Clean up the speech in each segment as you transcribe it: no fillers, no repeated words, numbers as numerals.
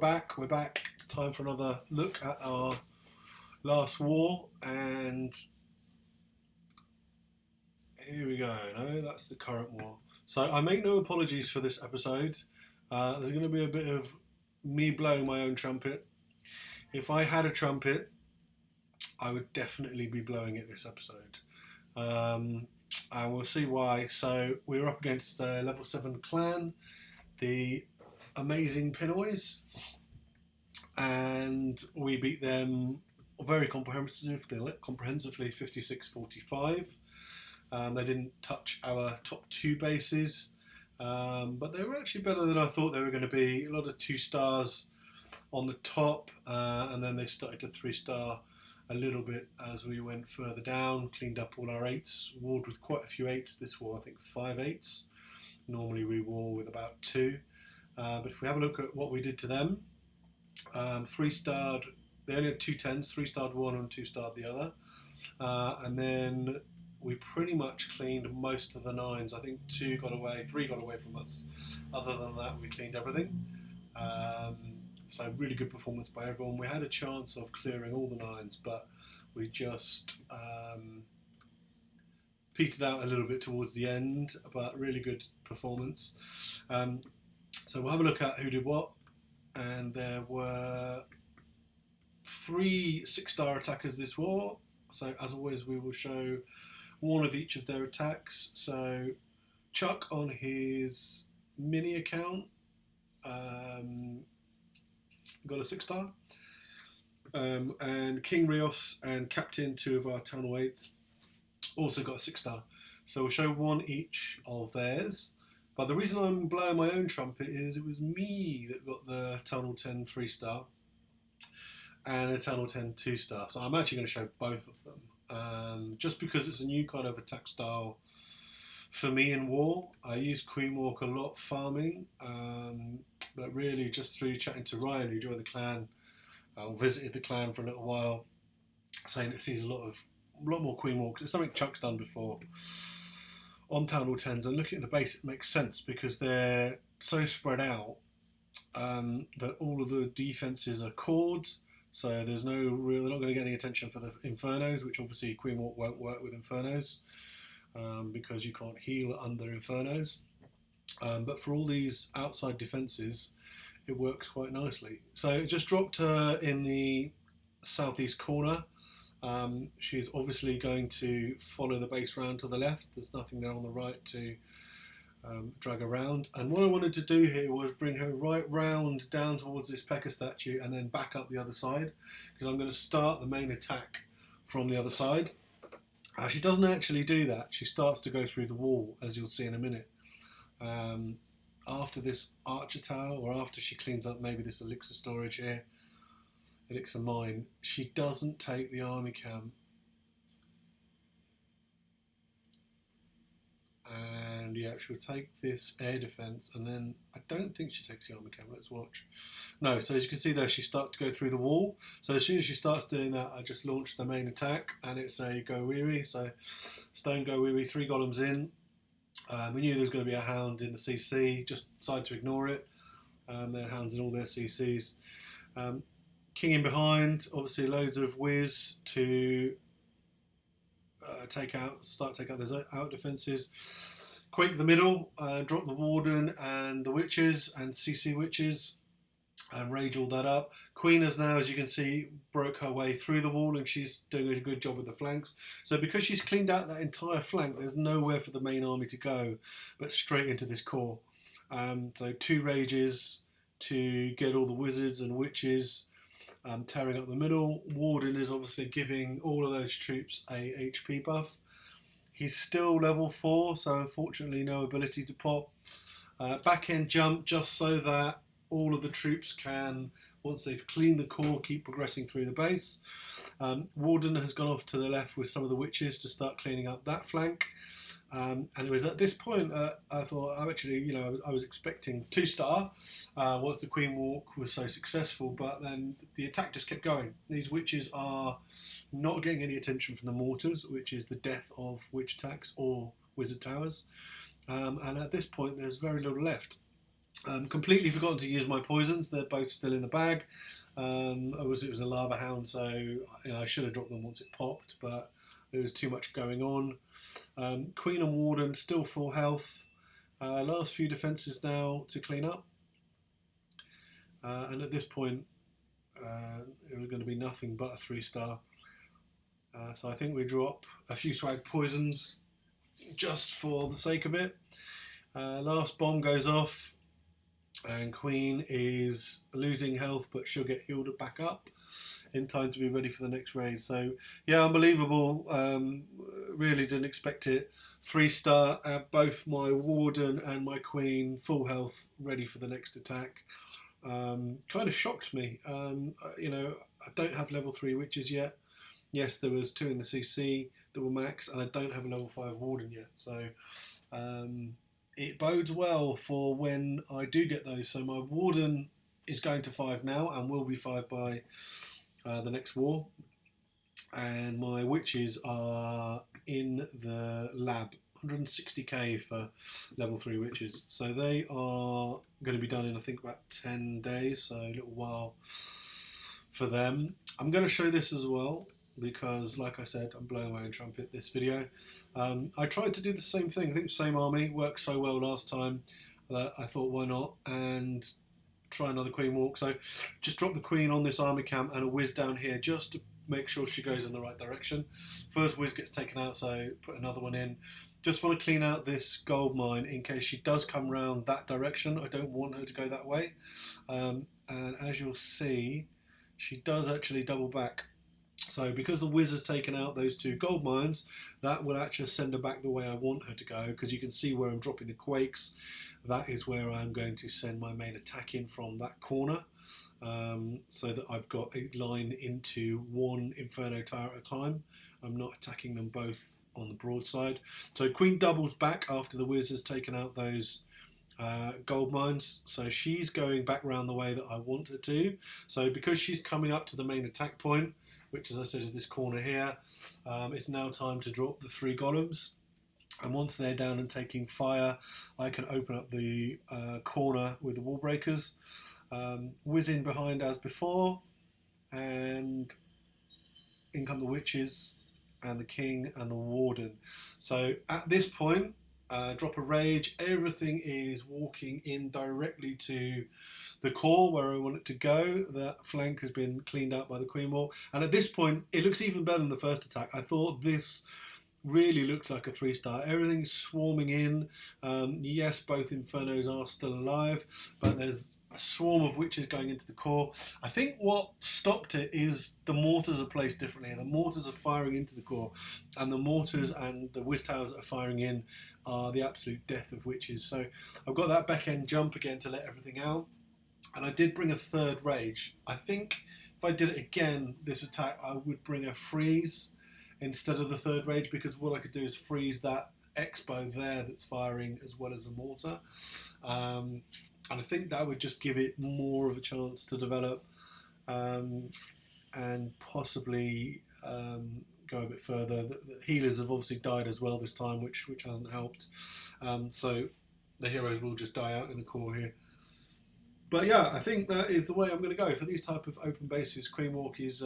back. We're back. It's time for another look at our last war, and here we go. No, that's the current war. So I make no apologies for this episode. There's going to be a bit of me blowing my own trumpet. If I had a trumpet, I would definitely be blowing it this episode. And we'll see why. So we were up against level 7 clan, the Amazing Pinoys, and we beat them very comprehensively 56-45. They didn't touch our top 2 bases, but they were actually better than I thought they were going to be. A lot of 2 stars on the top, and then they started to 3-star a little bit as we went further down, cleaned up all our 8s, warred with quite a few 8s. This war, I think 5 8s. Normally we war with about 2. But if we have a look at what we did to them, 3-starred, they only had 2 10s, 3-starred one and 2-starred the other. And then we pretty much cleaned most of the 9s. I think 2 got away, 3 got away from us. Other than that, we cleaned everything. So really good performance by everyone. We had a chance of clearing all the 9s, but we just petered out a little bit towards the end, but really good performance. So we'll have a look at who did what, and there were 3 6-star attackers this war. So as always, we will show one of each of their attacks. So Chuck on his mini account got a 6-star, and King Rios and Captain, 2 of our Town 8s, also got a 6-star. So we'll show one each of theirs. But the reason I'm blowing my own trumpet is it was me that got the Tunnel 10 3-star and a Tunnel 10 2-star. So I'm actually going to show both of them. Just because it's a new kind of attack style for me in war. I use Queen Walk a lot farming, but really just through chatting to Ryan, who joined the clan, or visited the clan for a little while, saying that he sees a lot more Queen Walks. It's something Chuck's done before on Town Hall 10s, and looking at the base, it makes sense because they're so spread out that all of the defences are chords, so there's no real, they're not going to get any attention for the Infernos, which obviously Queen Walk won't work with Infernos because you can't heal under Infernos. But for all these outside defences, it works quite nicely. So it just dropped her in the southeast corner. She's obviously going to follow the base round to the left. There's nothing there on the right to drag around. And what I wanted to do here was bring her right round down towards this Pekka statue and then back up the other side, because I'm going to start the main attack from the other side. She doesn't actually do that. She starts to go through the wall, as you'll see in a minute. After this archer tower, or after she cleans up maybe this elixir storage here, elixir mine, she doesn't take the army camp, and yeah, she'll take this air defense, and then I don't think she takes the army camp. Let's watch. No, so as you can see there, she starts to go through the wall. So as soon as she starts doing that, I just launched the main attack, and it's a go weary. So stone go weary, 3 golems in. We knew there was going to be a hound in the CC, just decided to ignore it. There are hounds in all their CCs. King in behind, obviously loads of whiz to take out those out defences. Quake the middle, drop the warden and the witches and CC witches, and rage all that up. Queen has now, as you can see, broke her way through the wall, and she's doing a good job with the flanks. So because she's cleaned out that entire flank, there's nowhere for the main army to go but straight into this core. So 2 rages to get all the wizards and witches tearing up the middle. Warden is obviously giving all of those troops a HP buff. He's still level 4, so unfortunately no ability to pop. Back end jump just so that all of the troops can, once they've cleaned the core, keep progressing through the base. Warden has gone off to the left with some of the witches to start cleaning up that flank. And it was at this point I thought, I was expecting 2-star once the Queen Walk was so successful, but then the attack just kept going. These witches are not getting any attention from the mortars, which is the death of witch attacks or wizard towers. And at this point, there's very little left. Completely forgotten to use my poisons. They're both still in the bag. It was a lava hound, so I should have dropped them once it popped, but there was too much going on. Queen and Warden still full health. Last few defences now to clean up. And at this point, it was going to be nothing but a 3-star. So I think we drop a few swag poisons just for the sake of it. Last bomb goes off, and Queen is losing health, but she'll get healed back up in time to be ready for the next raid. So yeah, unbelievable. Really didn't expect it. 3-star, both my Warden and my Queen full health, ready for the next attack. Kind of shocked me. I don't have level 3 witches yet. Yes, there was 2 in the CC that were max, and I don't have a level 5 Warden yet. So it bodes well for when I do get those. So my Warden is going to 5 now and will be 5 by the next war. And my witches are in the lab. 160k for level 3 witches. So they are going to be done in, I think, about 10 days. So a little while for them. I'm going to show this as well, because like I said, I'm blowing my own trumpet this video. I tried to do the same thing. I think the same army worked so well last time that I thought, why not, and try another queen walk. So just drop the queen on this army camp and a whiz down here just to make sure she goes in the right direction. First whiz gets taken out, so put another one in. Just want to clean out this gold mine in case she does come round that direction. I don't want her to go that way. And as you'll see, she does actually double back. So because the whiz has taken out those 2 gold mines, that will actually send her back the way I want her to go, because you can see where I'm dropping the quakes. That is where I'm going to send my main attack in from that corner, so that I've got a line into 1 Inferno tower at a time. I'm not attacking them both on the broadside. So Queen doubles back after the whiz has taken out those gold mines, so she's going back round the way that I want her to. So because she's coming up to the main attack point, which as I said is this corner here, it's now time to drop the 3 golems, and once they're down and taking fire, I can open up the corner with the wall breakers, whiz in behind as before, and in come the witches and the king and the warden. So at this point, drop a rage, everything is walking in directly to the core where I want it to go. That flank has been cleaned out by the queen walk, and at this point it looks even better than the first attack. I thought this really looks like a 3-star. Everything's swarming in. Yes, both Infernos are still alive, but there's a swarm of witches going into the core. I think what stopped it is the mortars are placed differently. The mortars are firing into the core, and the mortars and the whiz towers that are firing in are the absolute death of witches. So I've got that back end jump again to let everything out, and I did bring a 3rd rage. I think if I did it again this attack, I would bring a freeze instead of the 3rd rage, because what I could do is freeze that expo there that's firing as well as the mortar. And I think that would just give it more of a chance to develop, and possibly go a bit further. The healers have obviously died as well this time, which hasn't helped. So the heroes will just die out in the core here. But yeah, I think that is the way I'm going to go for these type of open bases. Queen walk is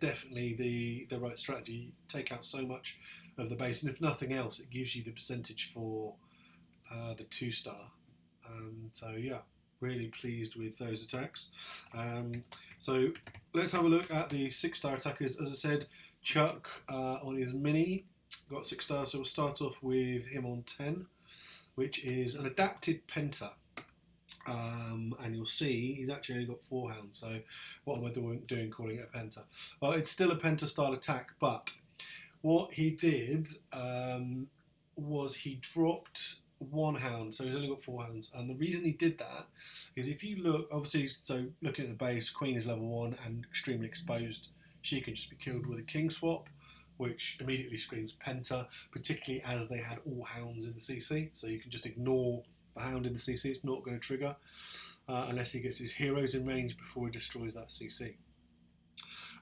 definitely the right strategy. Take out so much of the base, and if nothing else, it gives you the percentage for the 2-star. So yeah, really pleased with those attacks. So let's have a look at the 6-star attackers. As I said, Chuck on his mini got 6 stars, so we'll start off with him on 10, which is an adapted Penta. And you'll see he's actually only got 4 hounds, so what am I doing calling it a Penta? Well, it's still a Penta style attack, but what he did was he dropped 1 hound, so he's only got 4 hounds. And the reason he did that is, if you look, obviously, so looking at the base, Queen is level 1 and extremely exposed. She can just be killed with a king swap, which immediately screams Penta, particularly as they had all hounds in the CC, so you can just ignore the hound in the CC. It's not going to trigger unless he gets his heroes in range before he destroys that CC.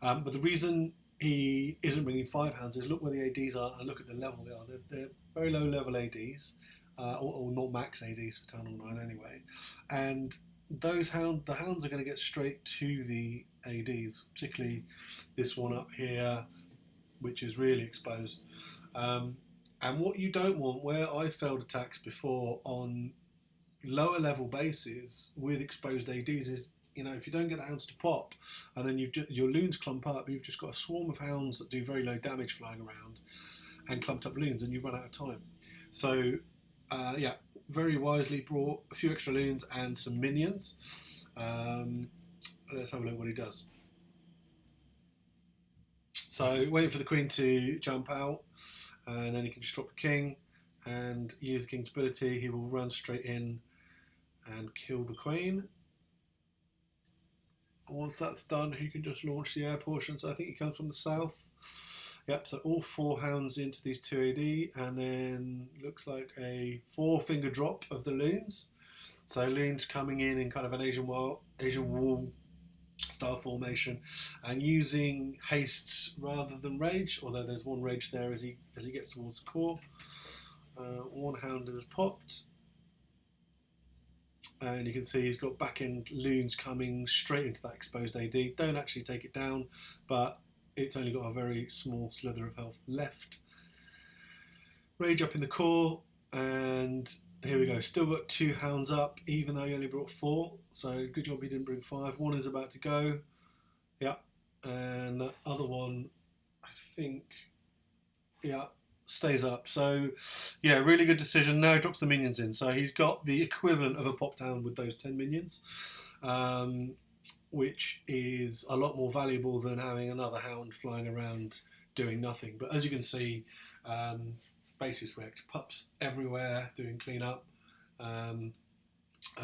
But the reason he isn't bringing 5 hounds is look where the ADs are and look at the level they are. They're very low level ADs. or not max ADs for Town Hall 9 anyway. And the hounds are going to get straight to the ADs, particularly this one up here, which is really exposed. And what you don't want, where I failed attacks before on lower level bases with exposed ADs, is if you don't get the hounds to pop, and then your loons clump up, you've just got a swarm of hounds that do very low damage flying around, and clumped up loons, and you run out of time. So yeah, very wisely brought a few extra loons and some minions. Let's have a look what he does. So waiting for the queen to jump out, and then he can just drop the king and use the king's ability. He will run straight in and kill the queen. And once that's done, he can just launch the air portion. So I think he comes from the south. Yep, so all 4 hounds into these 2 AD, and then looks like a 4-finger drop of the loons. So loons coming in kind of an Asian wall style formation, and using hastes rather than rage, although there's 1 rage there as he gets towards the core. 1 hound has popped, and you can see he's got back end loons coming straight into that exposed AD. Don't actually take it down, but it's only got a very small slither of health left. Rage up in the core, and here we go. Still got 2 hounds up, even though he only brought 4. So good job he didn't bring 5. 1 is about to go. Yep. And the other one, I think, yeah, stays up. So yeah, really good decision. Now he drops the minions in. So he's got the equivalent of a pop down with those 10 minions, which is a lot more valuable than having another hound flying around doing nothing. But as you can see, base is wrecked, pups everywhere doing cleanup, and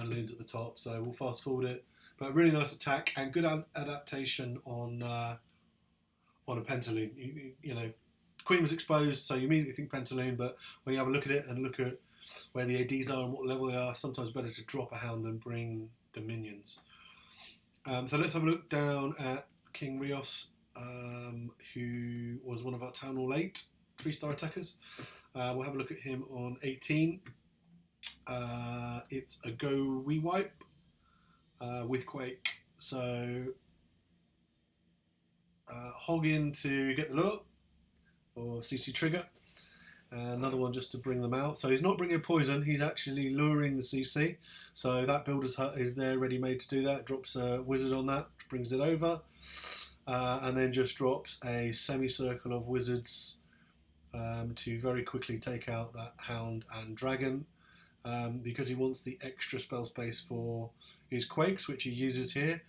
loons at the top. So we'll fast forward it, but really nice attack and good adaptation on a pentaloon. You know, queen was exposed, so you immediately think pentaloon, but when you have a look at it and look at where the ADs are and what level they are, sometimes better to drop a hound than bring the minions. So let's have a look down at King Rios, who was one of our Town Hall 8 3-star attackers. We'll have a look at him on 18. It's a go we wipe with Quake. So hog in to get the lure, or CC trigger. Another one just to bring them out. So he's not bringing poison, he's actually luring the CC. So that builder's hut is there ready made to do that. Drops a wizard on that, which brings it over. And then just drops a semicircle of wizards to very quickly take out that hound and dragon, because he wants the extra spell space for his quakes, which he uses here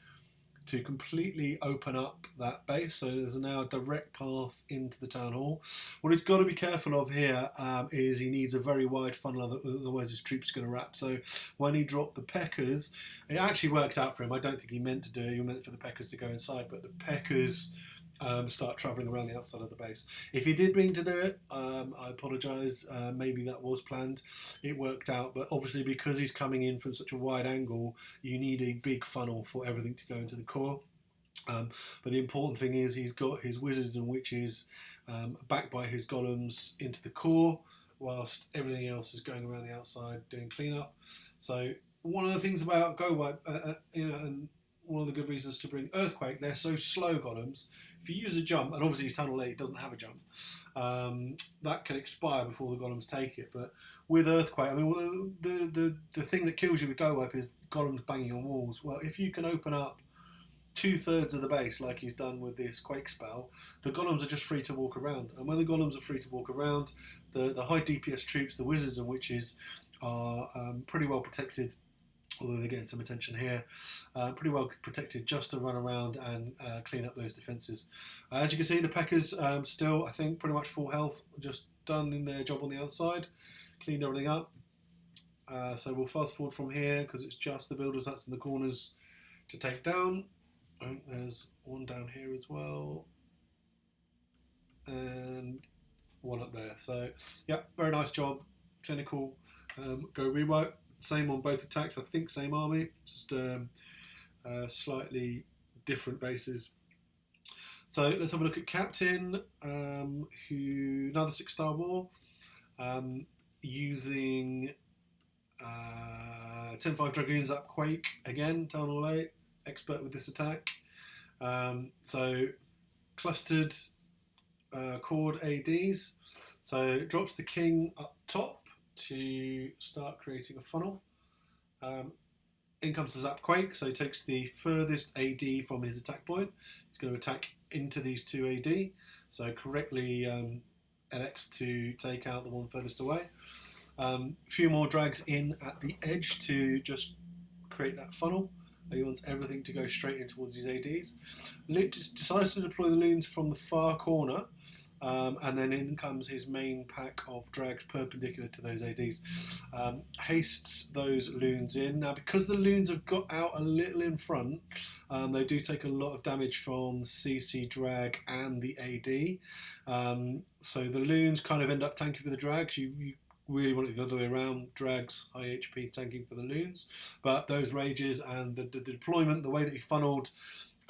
to completely open up that base. So there's now a direct path into the town hall. What he's got to be careful of here is he needs a very wide funnel, otherwise his troops are going to wrap. So when he dropped the peckers, it actually works out for him. I don't think he meant to do it. He meant for the peckers to go inside, but the peckers start travelling around the outside of the base. If he did mean to do it, I apologise. Maybe that was planned. It worked out, but obviously because he's coming in from such a wide angle, you need a big funnel for everything to go into the core. But the important thing is he's got his wizards and witches backed by his golems into the core, whilst everything else is going around the outside doing cleanup. So one of the things about Go Wipe, and one of the good reasons to bring Earthquake, they're so slow golems. If you use a jump, and obviously his Tunnel 8 doesn't have a jump, that can expire before the golems take it. But with Earthquake, I mean, the thing that kills you with Go Wipe is golems banging on walls. Well, if you can open up 2/3 of the base like he's done with this Quake spell, the golems are just free to walk around. And when the golems are free to walk around, the high DPS troops, the wizards and witches, are pretty well protected, although they're getting some attention here, pretty well protected just to run around and clean up those defences. As you can see, the Peckers still, I think, pretty much full health, just done in their job on the outside, cleaned everything up. So we'll fast forward from here, because it's just the builders that's in the corners to take down. I think there's one down here as well, and one up there. So, yeah, very nice job, clinical, go rewipe. Same on both attacks, I think same army, just slightly different bases. So let's have a look at Captain, who another 6-star war. using 10-5 Dragoon Zap Quake again, Town Hall 8, expert with this attack. So clustered chord ADs. So it drops the king up top to start creating a funnel. In comes the Zap Quake, so he takes the furthest AD from his attack point. He's going to attack into these two AD, so correctly elects to take out the one furthest away. A few more drags in at the edge to just create that funnel. He wants everything to go straight in towards these ADs. Decides to deploy the loons from the far corner, and then in comes his main pack of drags perpendicular to those ADs. Hastes those loons in. Now, because the loons have got out a little in front, they do take a lot of damage from CC drag and the AD. So the loons kind of end up tanking for the drags. You really want it the other way around, drags high HP tanking for the loons, but those rages and the deployment, the way that he funneled,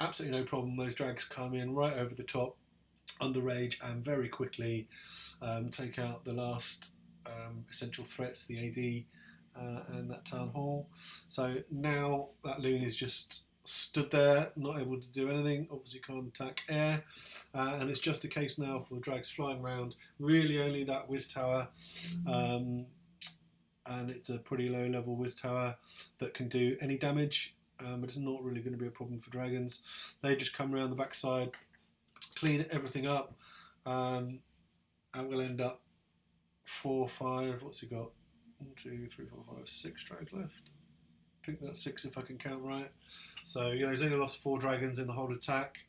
absolutely no problem. Those drags come in right over the top under rage and very quickly take out the last essential threats, the AD and that town hall. So now that loon is just stood there, not able to do anything, obviously can't attack air, and it's just a case now for the drags flying around, really only that whiz tower, and it's a pretty low level whiz tower that can do any damage, but it's not really going to be a problem for dragons. They just come around the backside, clean everything up, and we'll end up 4, 5, what's he got? 1, 2, 3, 4, 5, 6 drags left. I think that's 6 if I can count right. So, he's only lost 4 dragons in the whole attack.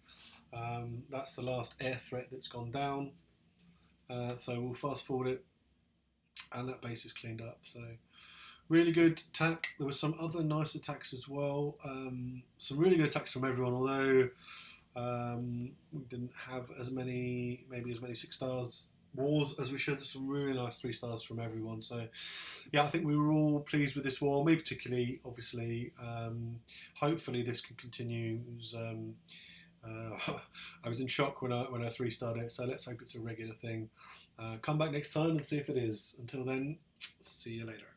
That's the last air threat that's gone down. So we'll fast forward it, and that base is cleaned up. So really good attack. There were some other nice attacks as well. Some really good attacks from everyone, although we didn't have maybe as many 6 stars wars as we should. Some really nice 3 stars from everyone. So yeah, I think we were all pleased with this war. Me particularly, obviously. Hopefully this can continue. I was in shock when I 3-starred it, so let's hope it's a regular thing. Come back next time and see if it is. Until then, see you later.